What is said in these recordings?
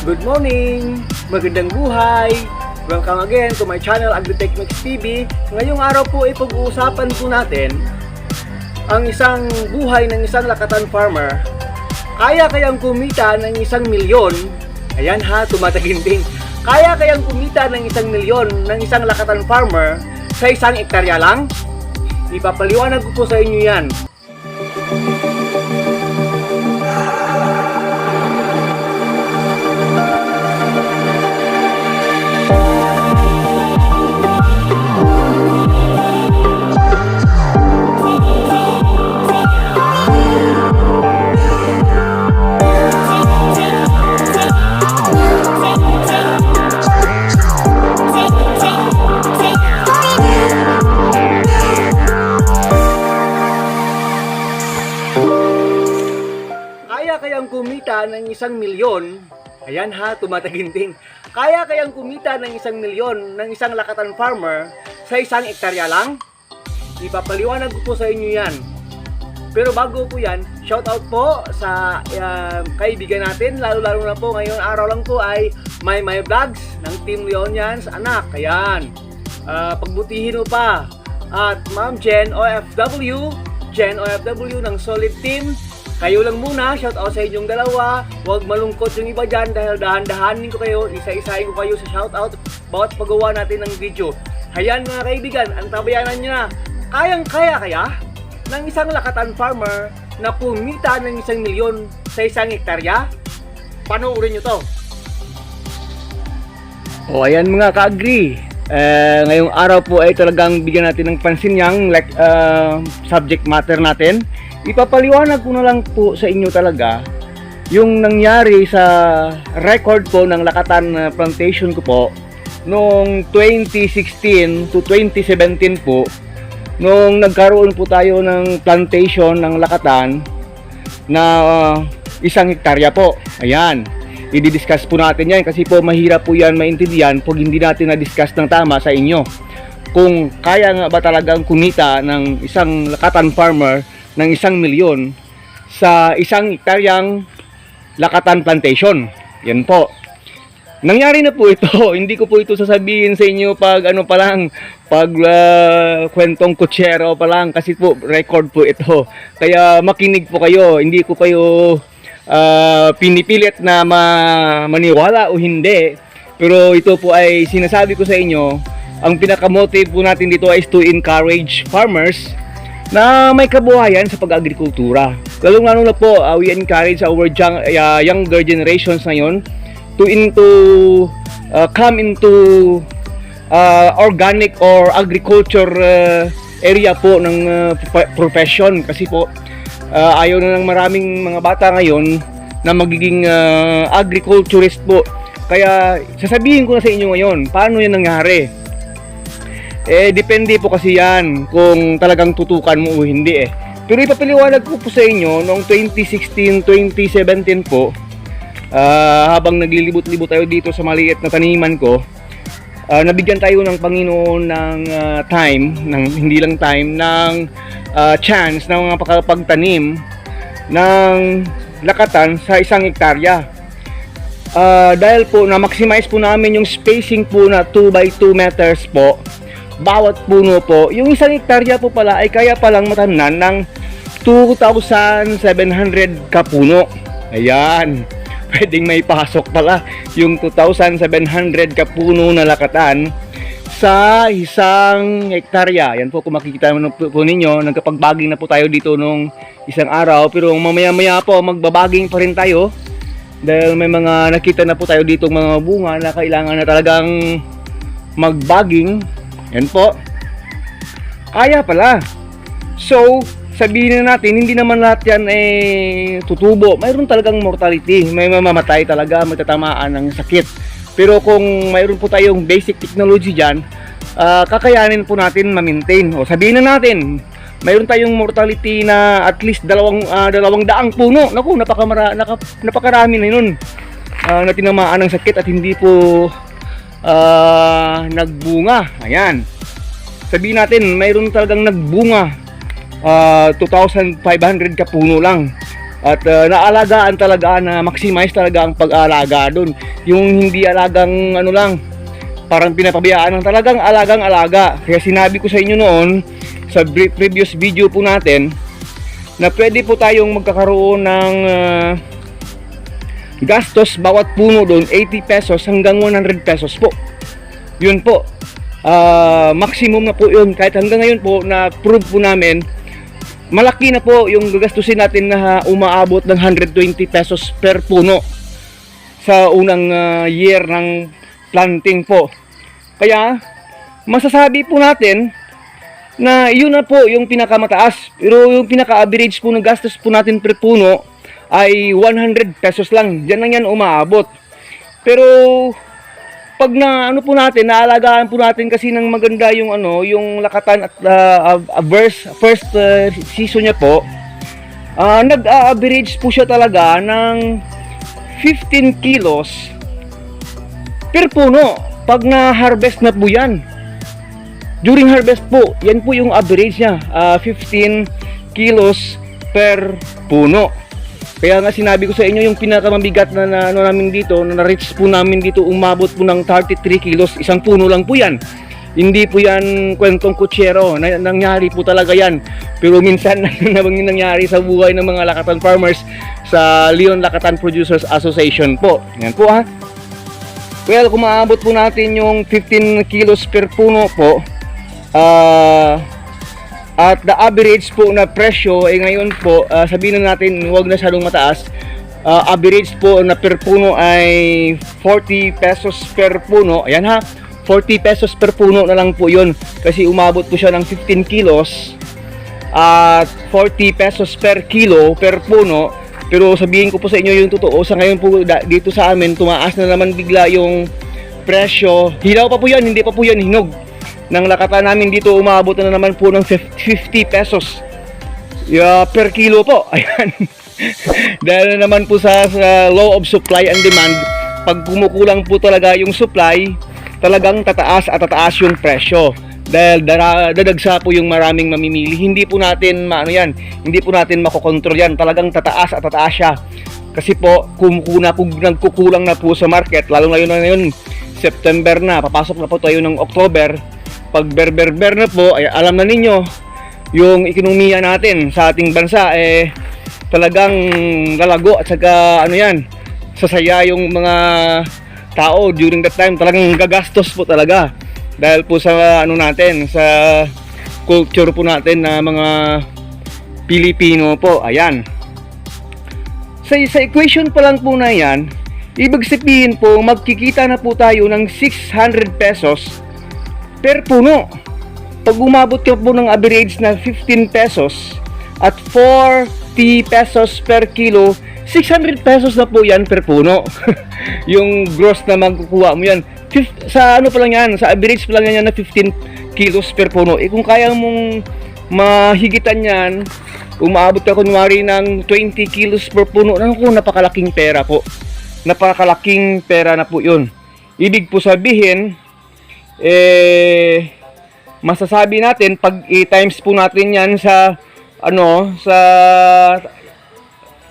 Good morning! Magandang buhay! Welcome again to my channel AgriTechMix TV. Ngayong araw po ay pag-uusapan po natin ang isang buhay ng isang lakatan farmer. Kaya kayang kumita ng 1 milyon? Ayan ha, tumataginting. Kaya kayang kumita ng 1 milyon ng isang lakatan farmer sa 1 hektarya lang? Ipapaliwanag ko po sa inyo yan. Kaya kayang kumita ng 1 milyon? Ayan ha, tumataginting. Kaya kayang kumita ng 1 milyon ng isang lakatan farmer sa 1 hektarya lang? Ipapaliwanag ko po sa inyo yan. Pero bago po yan, shoutout po sa kaibigan natin, lalo-lalo na po ngayon araw lang po ay my vlogs ng Team Leonians anak. Ayan, pagbutihin mo pa. At Ma'am Jen OFW ng Solid Team. Kayo lang muna, shout out sa inyong dalawa. Huwag malungkot yung iba dyan dahil dahan-dahanin ko kayo, isa-isahin ko kayo sa shout out bawat paggawa natin ng video. Ayan mga kaibigan, ang tabayanan nyo na. Kayang-kaya kaya ng isang lakatan farmer na pumita ng 1 milyon sa 1 hektarya? Panoorin nyo to. O ayan mga ka-agri, ngayong araw po ay talagang bigyan natin ng pansin yung subject matter natin. Ipapaliwanag ko na lang po sa inyo talaga yung nangyari sa record po ng lakatan plantation ko po noong 2016 to 2017 po, nung nagkaroon po tayo ng plantation ng lakatan na 1 hektarya po. Ayan, i-discuss po natin yan kasi po mahirap po yan maintindihan pag hindi natin na-discuss ng tama sa inyo. Kung kaya nga ba talagang kumita ng isang lakatan farmer ng 1 milyon sa 1 hektaryang lakatan plantation. Yan po. Nangyari na po ito. Hindi ko po ito sasabihin sa inyo pag kwentong kutsero pa lang kasi po record po ito. Kaya makinig po kayo. Hindi ko kayo pinipilit na maniwala o hindi. Pero ito po ay sinasabi ko sa inyo, ang pinaka-motive po natin dito is to encourage farmers na may kabuhayan sa pag-agrikultura. Lalong-lalo na po, we encourage our younger generations ngayon to come into organic or agriculture area po ng profession kasi po ayaw na ng maraming mga bata ngayon na magiging agriculturist po. Kaya sasabihin ko na sa inyo ngayon, paano yan nangyari? Depende po kasi yan kung talagang tutukan mo o hindi Pero ipapaliwanag ko po sa inyo noong 2016-2017 po, habang naglilibot-libot tayo dito sa maliit na taniman ko, nabigyan tayo ng Panginoon ng time, hindi lang time, ng chance ng mga pagtanim ng lakatan sa 1 hektarya. Dahil po na-maximize po namin yung spacing po na 2 by 2 meters po bawat puno po. Yung 1 hektarya po pala ay kaya palang matamnan ng 2,700 kapuno. Ayan, pwedeng may pasok pala yung 2,700 kapuno na lakatan sa 1 hektarya. Yan po, kung makikita po ninyo, nagkapagbaging na po tayo dito nung isang araw. Pero mamaya-maya po, magbabaging pa rin tayo dahil may mga nakita na po tayo dito mga bunga na kailangan na talagang magbaging. Yan po. Kaya pala. So, sabihin na natin, hindi naman lahat yan tutubo. Mayroon talagang mortality. May mamamatay talaga, magtatamaan ng sakit. Pero kung mayroon po tayong basic technology dyan, kakayanin po natin ma-maintain. O sabihin na natin, mayroon tayong mortality na at least 200 puno. Naku, napakarami na yun na tinamaan ng sakit at hindi po nagbunga. Ayan, sabihin natin mayroon talagang nagbunga 2,500 kapuno lang. At naalagaan talaga, na maximize talaga ang pag-aalaga doon. Yung hindi alagang ano lang, parang pinapabayaan ng talagang alagang-alaga. Kaya sinabi ko sa inyo noon sa previous video po natin na pwede po tayong magkakaroon ng gastos bawat puno doon 80 pesos hanggang 100 pesos po. Yun po. Maximum na po yun. Kahit hanggang ngayon po na prove po namin, malaki na po yung gagastusin natin na umaabot ng 120 pesos per puno sa unang year ng planting po. Kaya masasabi po natin na yun na po yung pinakamataas. Pero yung pinaka-average po ng gastos po natin per puno ay 100 pesos lang. Diyan lang yan umaabot. Pero pag na ano po natin, naalagaan po natin kasi ng maganda yung ano, yung lakatan at first season niya po, nag-average po siya talaga ng 15 kilos per puno pag na-harvest na po yan. During harvest po, yan po yung average niya, 15 kilos per puno. Kaya nga sinabi ko sa inyo, yung pinakamabigat na ano namin dito, na na-reach po namin dito, umabot po ng 33 kilos. Isang puno lang po yan. Hindi po yan kwentong kutsero. Nangyari po talaga yan. Pero minsan nangyari sa buhay ng mga lakatan farmers sa Leon Lakatan Producers Association po. Yan po ha. Well, kung maabot po natin yung 15 kilos per puno po, at the average po na presyo ngayon po, sabihin na natin huwag na masyadong mataas. Average po na per puno ay 40 pesos per puno. Ayan ha, 40 pesos per puno na lang po yun. Kasi umabot po siya ng 15 kilos at 40 pesos per kilo per puno. Pero sabihin ko po sa inyo yung totoo, sa ngayon po dito sa amin tumaas na naman bigla yung presyo. Hilaw pa po yan, hindi pa po yan hinog. Ng lakatan namin dito umabot na naman po ng 50 pesos per kilo po. Ayan. Dahil naman po sa law of supply and demand, pag kumukulang po talaga yung supply, talagang tataas at tataas yung presyo. Dahil dadagsa po yung maraming mamimili. Hindi po natin hindi po natin makokontrol yan. Talagang tataas at tataas siya. Kasi po nagkukulang na po sa market, lalo ngayon na ngayon, September na, papasok na po tayo ng October. Pag berber na po, ay alam na ninyo, yung ekonomiya natin sa ating bansa talagang lalago at saka sasaya yung mga tao during that time. Talagang gagastos po talaga dahil po sa natin, sa culture po natin na mga Pilipino po. Ayan. Sa equation pa lang po na yan, ibig sabihin po magkikita na po tayo ng 600 pesos per puno. Pag umabot ka po ng average na 15 pesos at 40 pesos per kilo, 600 pesos na po yan per puno. Yung gross na magkukuha mo yan. Sa pa lang yan, sa average pa lang yan na 15 kilos per puno. Kung kaya mong mahigitan yan, umaabot ka kunwari ng 20 kilos per puno, napakalaking pera po. Napakalaking pera na po yun. Ibig po sabihin, masasabi natin pag i-times po natin yan sa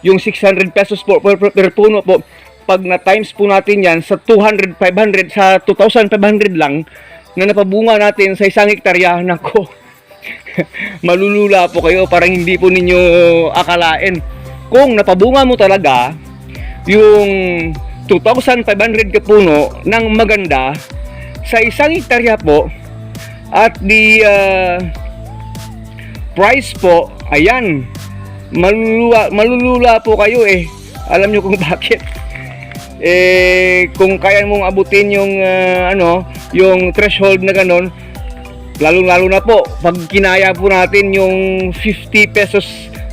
yung 600 pesos po per puno po, pag na times po natin yan sa 200, 500, sa 2,500 lang na napabunga natin sa isang hektarya, nako, malulula po kayo. Parang hindi po ninyo akalain kung napabunga mo talaga yung 2,500 ka puno ng maganda sa isang hektarya po, at the price po, ayan, malulula po kayo Alam nyo kung bakit. Kung kaya mong abutin yung yung threshold na ganon, lalo na po pag kinaya po natin yung 50 pesos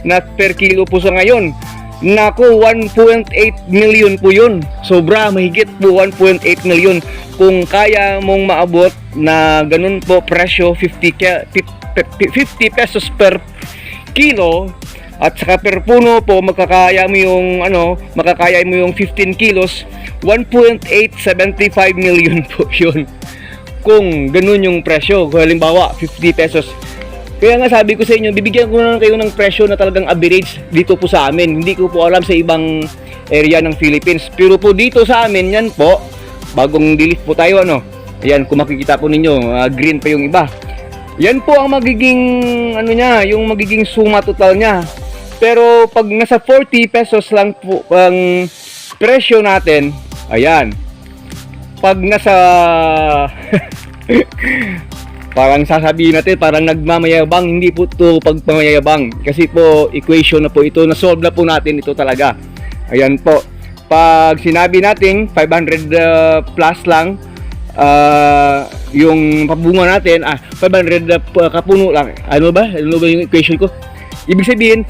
na per kilo po sa ngayon, nako, 1.8 million po yun. Sobra, mahigit po 1.8 million. Kung kaya mong maabot na ganun po presyo, 50 pesos per kilo, at saka per puno po makakaya mo yung 15 kilos, 1.875 million po yun. Kung ganun yung presyo, kung halimbawa 50 pesos Kaya nga sabi ko sa inyo, bibigyan ko na kayo ng presyo na talagang average dito po sa amin. Hindi ko po alam sa ibang area ng Philippines. Pero po dito sa amin, yan po, bagong delete po tayo, ano. Ayan, kung makikita po ninyo, green pa yung iba. Yan po ang magiging, ano niya, yung magiging suma total niya. Pero pag nasa 40 pesos lang po ang presyo natin, ayan. Pag nasa parang sasabihin natin, parang nagmamayabang, hindi po ito pagpamayabang. Kasi po, equation na po ito, na-solve na po natin ito talaga. Ayan po. Pag sinabi natin, 500 plus lang, yung pabunga natin, 500 kapuno lang. Ano ba yung equation ko? Ibig sabihin,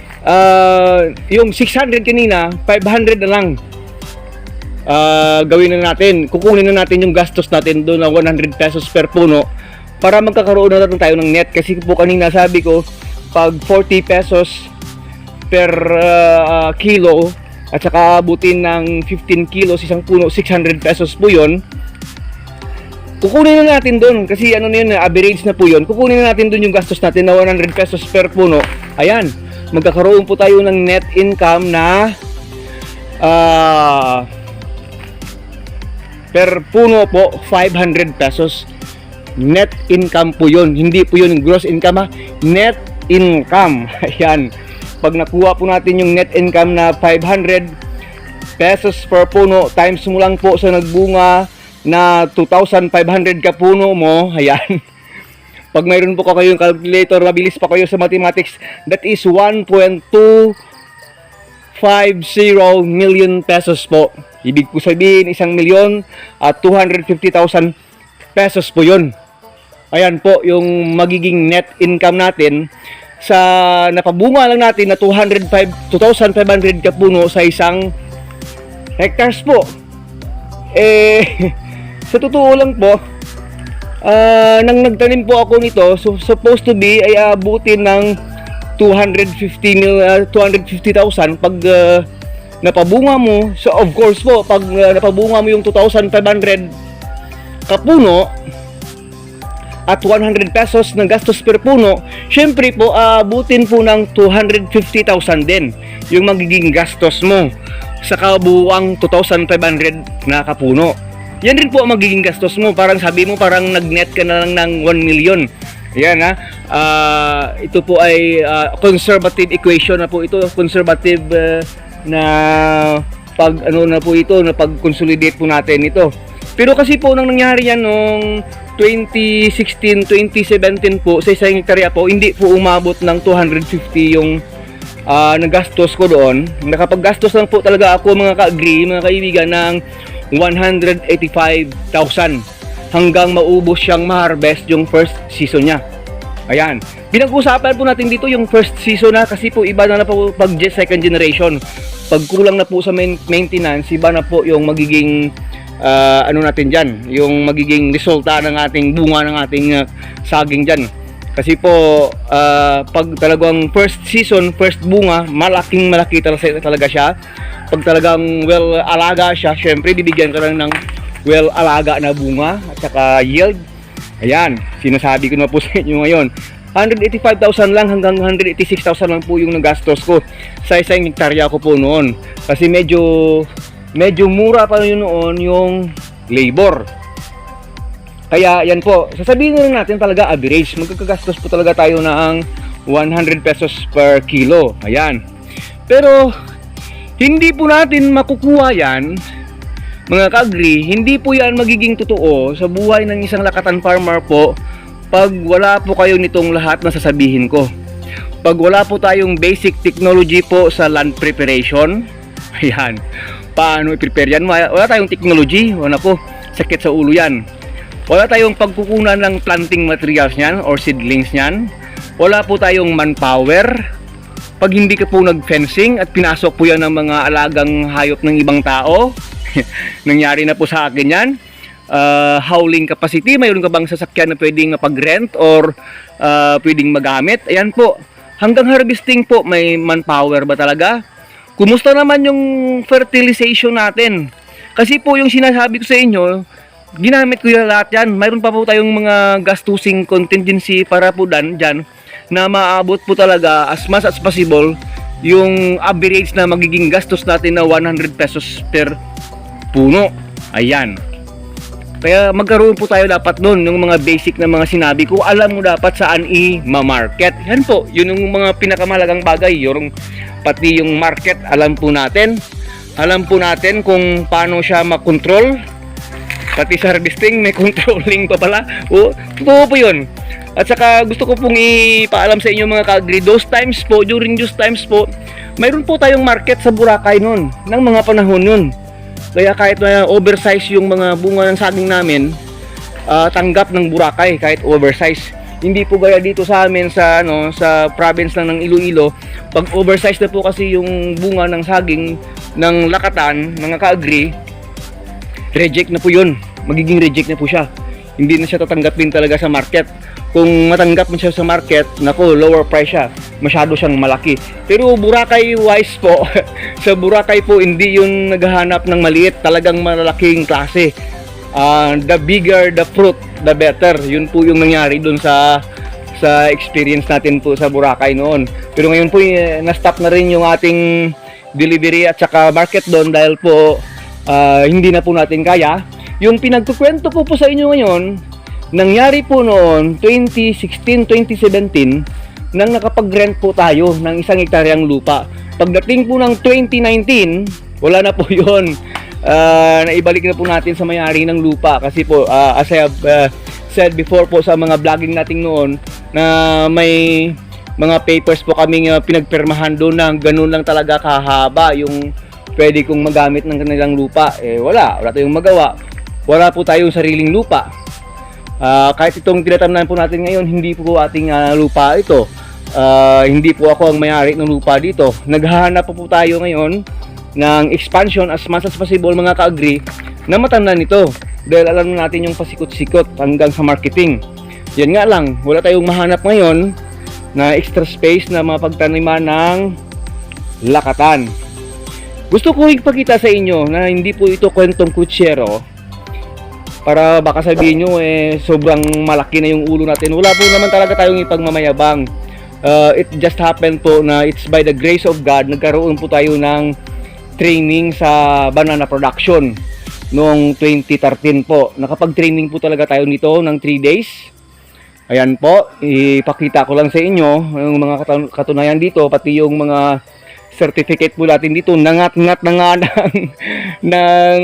yung 600 kanina, 500 na lang. Gawin na natin. Kukunin na natin yung gastos natin doon na 100 pesos per puno para magkakaroon na tayo ng net. Kasi po kanina sabi ko, pag 40 pesos per kilo at saka abutin ng 15 kilos isang puno, 600 pesos po yun. Kukunin na natin doon kasi ano na yun, average na po yun. Kukunin na natin doon yung gastos natin na 100 pesos per puno. Ayan, magkakaroon po tayo ng net income na per puno po 500 pesos. Net income po yun, hindi po yun gross income, net income. Ayan, pag nakuha po natin yung net income na 500 pesos per puno, times mo lang po sa nagbunga na 2,500 ka puno mo, ayan. Pag mayroon po kayong calculator, mabilis pa kayo sa mathematics, that is 1.250 million pesos po. Ibig po sabihin, 1,250,000 pesos po yun. Ayan po yung magiging net income natin sa napabunga lang natin na 2,500 ka puno sa isang hectares po. Sa totoo lang po, nang nagtanim po ako nito, so supposed to be ay abutin ng 250,000 pag napabunga mo. So of course po, pag napabunga mo yung 2,500 kapuno at 100 pesos na gastos per puno, syempre po abutin po ng 250,000 din yung magiging gastos mo sa kabuuang 2,500 na kapuno. Yan rin po ang magiging gastos mo. Parang sabi mo, parang nag-net ka na lang ng 1 million. Yan ito po ay conservative equation na po ito. Conservative na pag ano na po ito, na pag-consolidate po natin ito. Pero kasi po nang nangyari yan noong 2016, 2017 po, sa isang hektarya po, hindi po umabot ng 250 yung nagastos ko doon. Nakapaggastos lang po talaga ako mga ka-agree, mga kaibigan, ng 185,000 hanggang maubos siyang ma-harvest yung first season niya. Ayan. Pinag-usapan po natin dito yung first season na kasi po iba na po pag second generation. Pag kulang na po sa maintenance, iba na po yung magiging ano natin dyan, yung magiging resulta ng ating bunga ng ating saging dyan. Kasi po pag talagang first season, first bunga, malaki talaga siya. Pag talagang well alaga siya, syempre bibigyan ka lang ng well alaga na bunga at saka yield. Ayan, sinasabi ko na po sa inyo ngayon, 185,000 lang hanggang 186,000 lang po yung nagastos ko sa isang hektarya ko po noon. Kasi medyo mura pa yun noon yung labor. Kaya yan po, sasabihin na lang natin talaga average. Magkakagastos po talaga tayo ng 100 pesos per kilo. Ayan. Pero hindi po natin makukuha yan, mga ka-agree, hindi po yan magiging totoo sa buhay ng isang lakatan farmer po pag wala po kayo nitong lahat na sasabihin ko. Pag wala po tayong basic technology po sa land preparation, ayan, paano i-prepare yan? Wala tayong technology, wala po, sakit sa ulo yan. Wala tayong pagkukunan ng planting materials niyan or seedlings niyan. Wala po tayong manpower. Pag hindi ka po nag-fencing at pinasok po yan ng mga alagang hayop ng ibang tao, nangyari na po sa akin yan. Hauling capacity, mayroon ka bang sasakyan na pwedeng mapag-rent or pwedeng magamit? Ayan po, hanggang harvesting po, may manpower ba talaga? Kumusta naman yung fertilization natin? Kasi po yung sinasabi ko sa inyo, ginamit ko yung lahat yan. Mayroon pa po tayong mga gastusing contingency para po dyan na maabot po talaga as much as possible yung average na magiging gastos natin na 100 pesos per puno. Ayan. Kaya magkaroon po tayo dapat doon ng mga basic na mga sinabi ko. Alam mo dapat saan i-market. Yan po, yun yung mga pinakamahalagang bagay. Yung pati yung market, alam po natin. Alam po natin kung paano siya makontrol. Pati sa harvesting, may controlling pa pala. O, totoo po yun. At saka gusto ko pong ipaalam sa inyo mga ka-agri, those times po, during those times po, mayroon po tayong market sa Boracay noon, ng mga panahon yun. Kaya kahit na oversize yung mga bunga ng saging namin, tanggap ng Boracay kahit oversize. Hindi po gaya dito sa amin sa sa province lang ng Iloilo. Pag oversize na po kasi yung bunga ng saging ng Lakatan, mga ka-agri, reject na po yun. Magiging reject na po siya. Hindi na siya tatanggapin talaga sa market. Kung matanggap mo siya sa market, nako, lower price siya. Masyado siyang malaki. Pero Boracay wise po, sa Boracay po, hindi yun naghahanap ng maliit. Talagang malaking klase. The bigger the fruit, the better. Yun po yung nangyari dun sa experience natin po sa Boracay noon. Pero ngayon po, na-stop na rin yung ating delivery at saka market doon dahil po hindi na po natin kaya. Yung pinagkukwento po sa inyo ngayon, nangyari po noon 2016-2017 nang nakapag-rent po tayo ng 1 hektaryang lupa. Pagdating po ng 2019, wala na po yun. Naibalik na po natin sa may-ari ng lupa kasi po as I have said before po sa mga vlogging natin noon na may mga papers po kaming pinagpirmahan doon na ganun lang talaga kahaba yung pwede kong magamit ng kanilang lupa. Wala tayong magawa. Wala po tayong sariling lupa. Kahit itong tinatamnan po natin ngayon, hindi po ating lupa ito. Hindi po ako ang may-ari ng lupa dito. Naghahanap po tayo ngayon ng expansion as much as possible mga ka-agri na matamnan nito. Dahil alam natin yung pasikot-sikot hanggang sa marketing. Yan nga lang, wala tayong mahanap ngayon na extra space na mapagtaniman ng lakatan. Gusto ko ipakita sa inyo na hindi po ito kwentong kutsero. Para baka sabihin nyo sobrang malaki na yung ulo natin. Wala po naman talaga tayong ipagmamayabang. It just happened po na it's by the grace of God nagkaroon po tayo ng training sa banana production noong 2013 po. Nakapag-training po talaga tayo nito ng 3 days. Ayan po, ipakita ko lang sa inyo yung mga katunayan dito, pati yung mga certificate po natin dito. Nangat-ngat na nga ng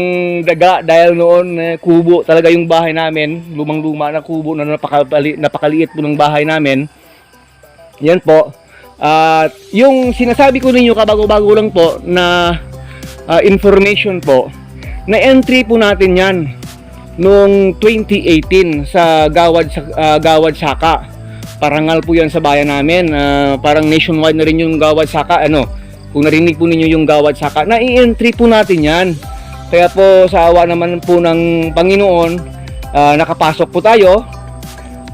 daga dahil noon kubo talaga yung bahay namin, lumang-luma na kubo na napakaliit po ng bahay namin. Yan po. Yung sinasabi ko ninyo kabago-bago lang po na information po, na entry po natin yan noong 2018 sa Gawad Saka. Parangal po yan sa bayan namin. Parang nationwide na rin yung Gawad Saka. Kung narinig po ninyo yung Gawad Saka, na-i-entry po natin yan. Kaya po sa awa naman po ng Panginoon, nakapasok po tayo.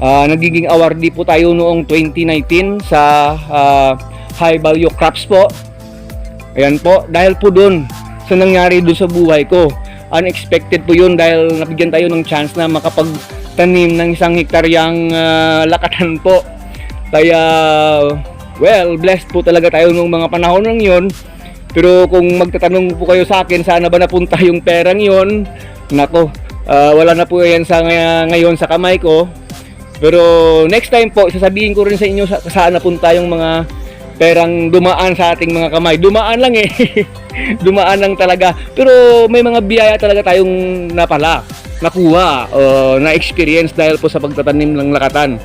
Nagiging awardee po tayo noong 2019 sa high value crops po. Ayan po, dahil po doon sa nangyari doon sa buhay ko. Unexpected po yun dahil nabigyan tayo ng chance na makapagtanim ng 1 hektaryang lakatan po. Kaya well, blessed po talaga tayo nung mga panahon ng yon. Pero kung magtatanong po kayo sa akin, saan na ba napunta yung perang yon? Nako, wala na po yan ngayon sa kamay ko. Pero next time po, sasabihin ko rin sa inyo saan napunta yung mga perang dumaan sa ating mga kamay. Dumaan lang Dumaan lang talaga. Pero may mga biyaya talaga tayong nakuha, na-experience dahil po sa pagtatanim ng lakatan.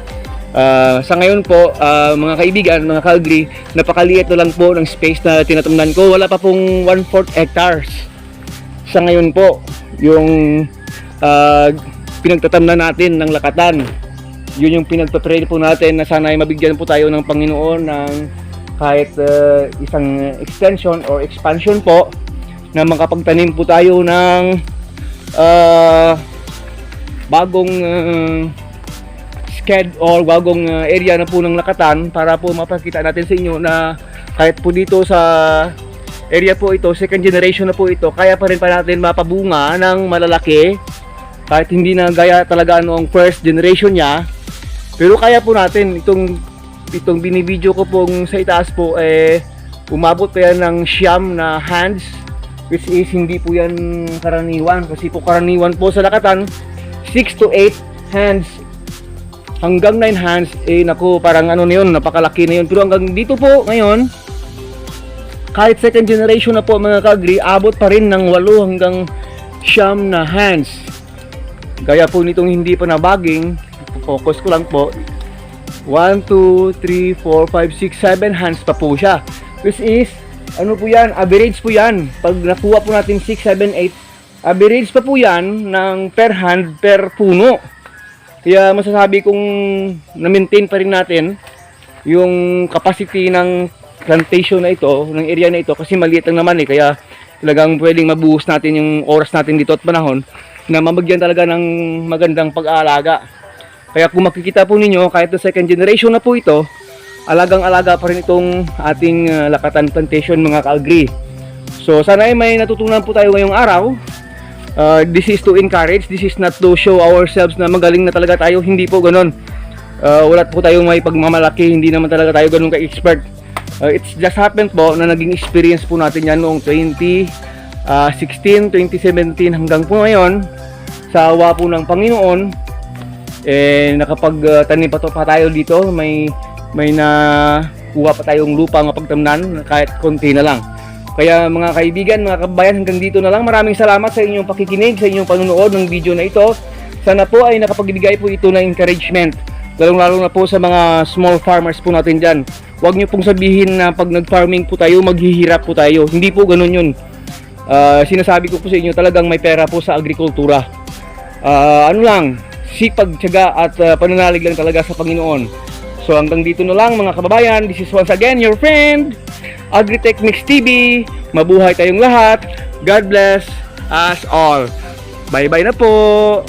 Sa ngayon po, mga kaibigan, mga ka-agri, napakaliit na lang po ng space na tinatamnan ko. Wala pa pong 1/4 hectares. Sa ngayon po, yung pinagtatamnan natin ng lakatan, yun yung pinagpa-pray po natin na sana ay mabigyan po tayo ng Panginoon ng kahit isang extension or expansion po na makapagtanim po tayo ng bagong or bagong area na po ng lakatan para po mapakita natin sa inyo na kahit po dito sa area po ito, second generation na po ito, kaya pa rin pa natin mapabunga ng malalaki kahit hindi na gaya talaga noong first generation niya. Pero kaya po natin itong itong binibideo ko pong sa itaas po umabot pa yan ng siyam na hands, which is hindi po yan karaniwan, kasi po karaniwan po sa lakatan 6 to 8 hands hanggang 9 hands. Naku, parang ano na yun, napakalaki na yun. Pero hanggang dito po ngayon, kahit second generation na po mga ka-agri, abot pa rin ng 8 hanggang siyam na hands. Gaya po nitong hindi pa nabaging, focus ko lang po, 1, 2, 3, 4, 5, 6, 7 hands pa po siya. Which is, ano po yan, average po yan. Pag nakuha po natin 6, 7, 8, average pa po yan ng per hand, per puno. Kaya masasabi kong na-maintain pa rin natin yung capacity ng plantation na ito, ng area na ito, kasi maliit lang naman kaya talagang pwedeng mabuhos natin yung oras natin dito at panahon na mabagyan talaga ng magandang pag-aalaga. Kaya kung makikita po ninyo, kahit na second generation na po ito, alagang-alaga pa rin itong ating Lakatan Plantation mga ka-agri. So sana ay may natutunan po tayo ngayong araw. This is to encourage, this is not to show ourselves na magaling na talaga tayo, hindi po ganun. Wala po tayong may pagmamalaki, hindi naman talaga tayo ganun ka-expert. It's just happened po na naging experience po natin yan noong 2016, 2017 hanggang po ngayon. Sa awa po ng Panginoon, nakapagtanim pa tayo dito, may nakuha pa tayong lupa ng pagtamnan kahit konti na lang. Kaya mga kaibigan, mga kababayan, hanggang dito na lang. Maraming salamat sa inyong pakikinig, sa inyong panunood ng video na ito. Sana po ay nakapagbigay po ito ng encouragement, lalong-lalo na po sa mga small farmers po natin dyan. Huwag nyo pong sabihin na pag nag-farming po tayo, maghihirap po tayo. Hindi po ganun yun. Sinasabi ko po sa inyo, talagang may pera po sa agrikultura. Ano lang, sipag, tiyaga at pananalig lang talaga sa Panginoon. So hanggang dito na lang mga kababayan. This is once again your friend, Agritechnics TV. Mabuhay tayong lahat. God bless us all. Bye-bye na po.